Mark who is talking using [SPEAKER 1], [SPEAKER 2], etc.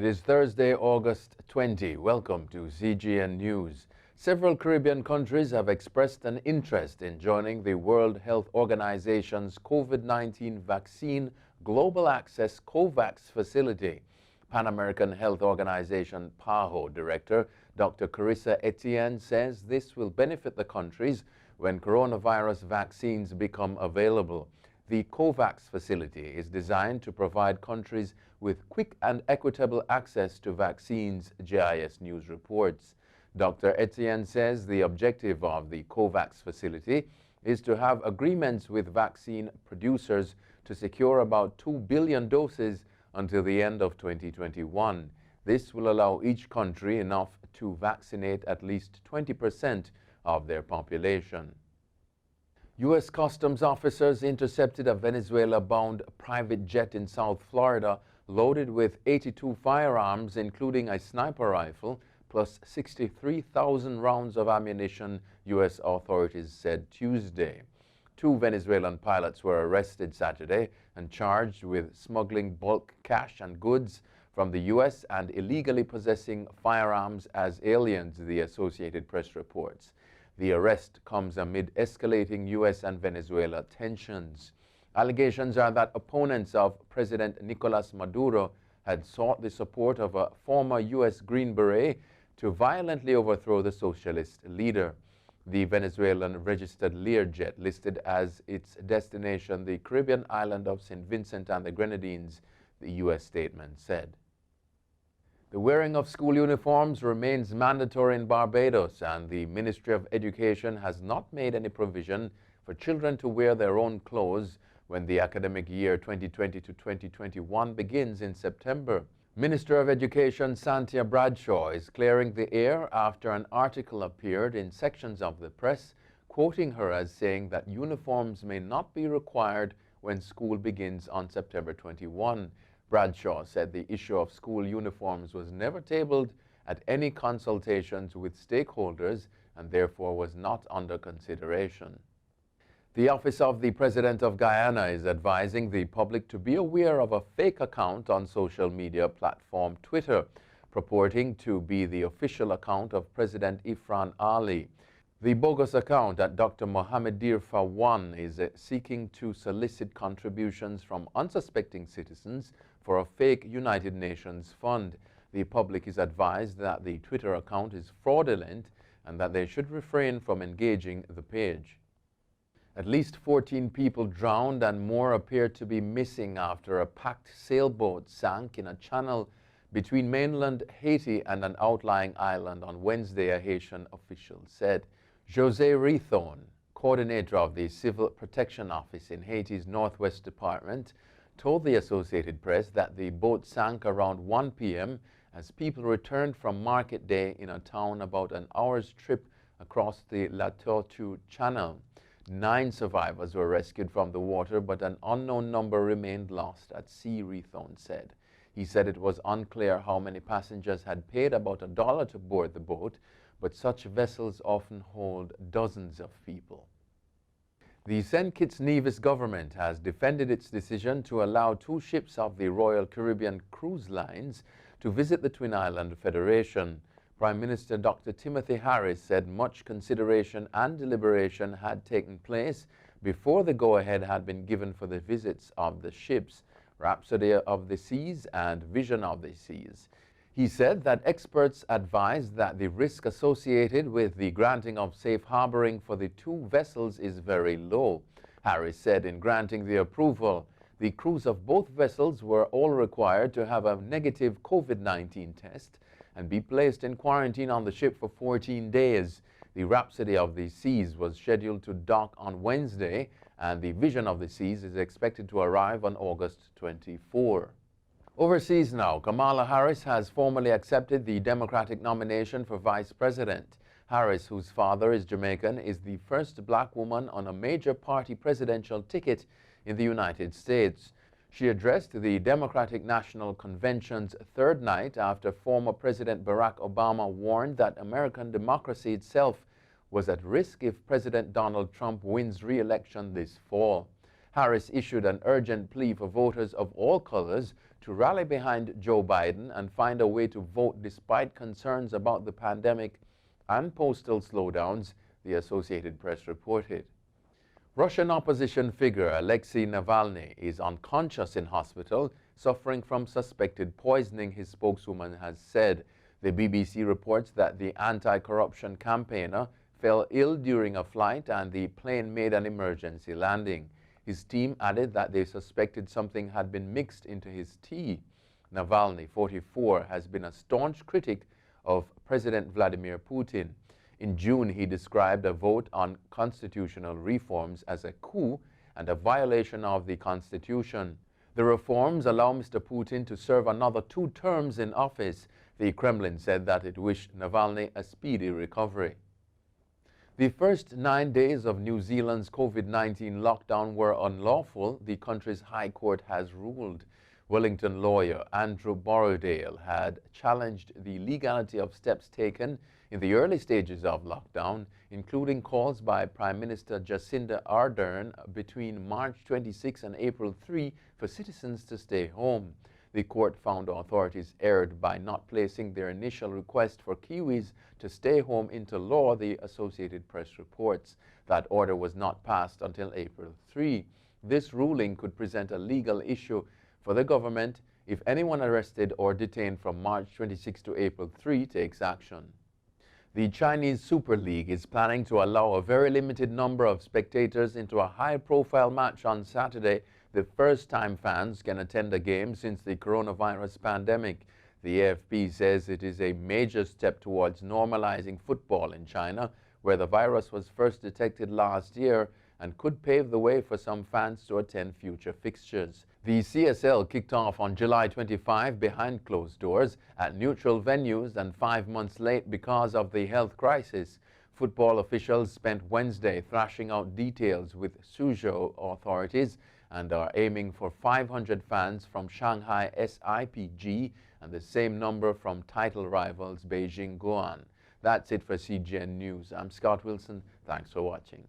[SPEAKER 1] is Thursday, August 20. Welcome to CGN News. Several Caribbean countries have expressed an interest in joining the World Health Organization's COVID-19 vaccine global access COVAX facility. Pan American Health Organization PAHO Director Dr. Carissa Etienne says this will benefit the countries when coronavirus vaccines become available. The COVAX facility is designed to provide countries with quick and equitable access to vaccines, GIS News reports. Dr. Etienne says the objective of the COVAX facility is to have agreements with vaccine producers to secure about 2 billion doses until the end of 2021. This will allow each country enough to vaccinate at least 20% of their population. U.S. Customs officers intercepted a Venezuela-bound private jet in South Florida loaded with 82 firearms, including a sniper rifle, plus 63,000 rounds of ammunition, U.S. authorities said Tuesday. 2 Venezuelan pilots were arrested Saturday and charged with smuggling bulk cash and goods from the U.S. and illegally possessing firearms as aliens, the Associated Press reports. The arrest comes amid escalating U.S. and Venezuela tensions. Allegations are that opponents of President Nicolas Maduro had sought the support of a former U.S. Green Beret to violently overthrow the socialist leader. The Venezuelan registered Learjet listed as its destination the Caribbean island of St. Vincent and the Grenadines, the U.S. statement said. The wearing of school uniforms remains mandatory in Barbados, and the Ministry of Education has not made any provision for children to wear their own clothes when the academic year 2020 to 2021 begins in September. Minister of Education Santia Bradshaw is clearing the air after an article appeared in sections of the press quoting her as saying that uniforms may not be required when school begins on September 21. Bradshaw said the issue of school uniforms was never tabled at any consultations with stakeholders and therefore was not under consideration. The Office of the President of Guyana is advising the public to be aware of a fake account on social media platform Twitter, purporting to be the official account of President Ifran Ali. The bogus account at Dr. Mohamed Dirfa 1 is seeking to solicit contributions from unsuspecting citizens for a fake United Nations fund. The public is advised that the Twitter account is fraudulent and that they should refrain from engaging the page. At least 14 people drowned and more appear to be missing after a packed sailboat sank in a channel between mainland Haiti and an outlying island on Wednesday, a Haitian official said. José Rithon, coordinator of the Civil Protection Office in Haiti's Northwest Department, told the Associated Press that the boat sank around 1 p.m. as people returned from market day in a town about an hour's trip across the La Tortue Channel. 9 survivors were rescued from the water, but an unknown number remained lost at sea, Rithon said. He said it was unclear how many passengers had paid about $1 to board the boat, but such vessels often hold dozens of people. The St. Kitts Nevis government has defended its decision to allow 2 ships of the Royal Caribbean Cruise Lines to visit the Twin Island Federation. Prime Minister Dr. Timothy Harris said much consideration and deliberation had taken place before the go-ahead had been given for the visits of the ships, Rhapsody of the Seas and Vision of the Seas. He said that experts advised that the risk associated with the granting of safe harboring for the 2 vessels is very low. Harris said in granting the approval, the crews of both vessels were all required to have a negative COVID-19 test and be placed in quarantine on the ship for 14 days. The Rhapsody of the Seas was scheduled to dock on Wednesday, and the Vision of the Seas is expected to arrive on August 24. Overseas now, Kamala Harris has formally accepted the Democratic nomination for Vice President. Harris, whose father is Jamaican, is the first black woman on a major party presidential ticket in the United States. She addressed the Democratic National Convention's 3rd night after former President Barack Obama warned that American democracy itself was at risk if President Donald Trump wins re-election this fall. Harris issued an urgent plea for voters of all colors to rally behind Joe Biden and find a way to vote despite concerns about the pandemic and postal slowdowns, the Associated Press reported. Russian opposition figure Alexey Navalny is unconscious in hospital, suffering from suspected poisoning, his spokeswoman has said. The BBC reports that the anti-corruption campaigner fell ill during a flight and the plane made an emergency landing. His team added that they suspected something had been mixed into his tea. Navalny, 44, has been a staunch critic of President Vladimir Putin. In June, he described a vote on constitutional reforms as a coup and a violation of the Constitution. The reforms allow Mr. Putin to serve another 2 terms in office. The Kremlin said that it wished Navalny a speedy recovery. The first 9 days of New Zealand's COVID-19 lockdown were unlawful, the country's High Court has ruled. Wellington lawyer Andrew Borrowdale had challenged the legality of steps taken in the early stages of lockdown, including calls by Prime Minister Jacinda Ardern between March 26 and April 3 for citizens to stay home. The court found authorities erred by not placing their initial request for Kiwis to stay home into law, the Associated Press reports. That order was not passed until April 3. This ruling could present a legal issue for the government if anyone arrested or detained from March 26 to April 3 takes action. The Chinese Super League is planning to allow a very limited number of spectators into a high-profile match on Saturday. The first-time fans can attend a game since the coronavirus pandemic. The AFP says it is a major step towards normalizing football in China, where the virus was first detected last year, and could pave the way for some fans to attend future fixtures. The CSL kicked off on July 25 behind closed doors at neutral venues and 5 months late because of the health crisis. Football officials spent Wednesday thrashing out details with Suzhou authorities and are aiming for 500 fans from Shanghai SIPG and the same number from title rivals Beijing Guoan. That's it for CGN News. I'm Scott Wilson. Thanks for watching.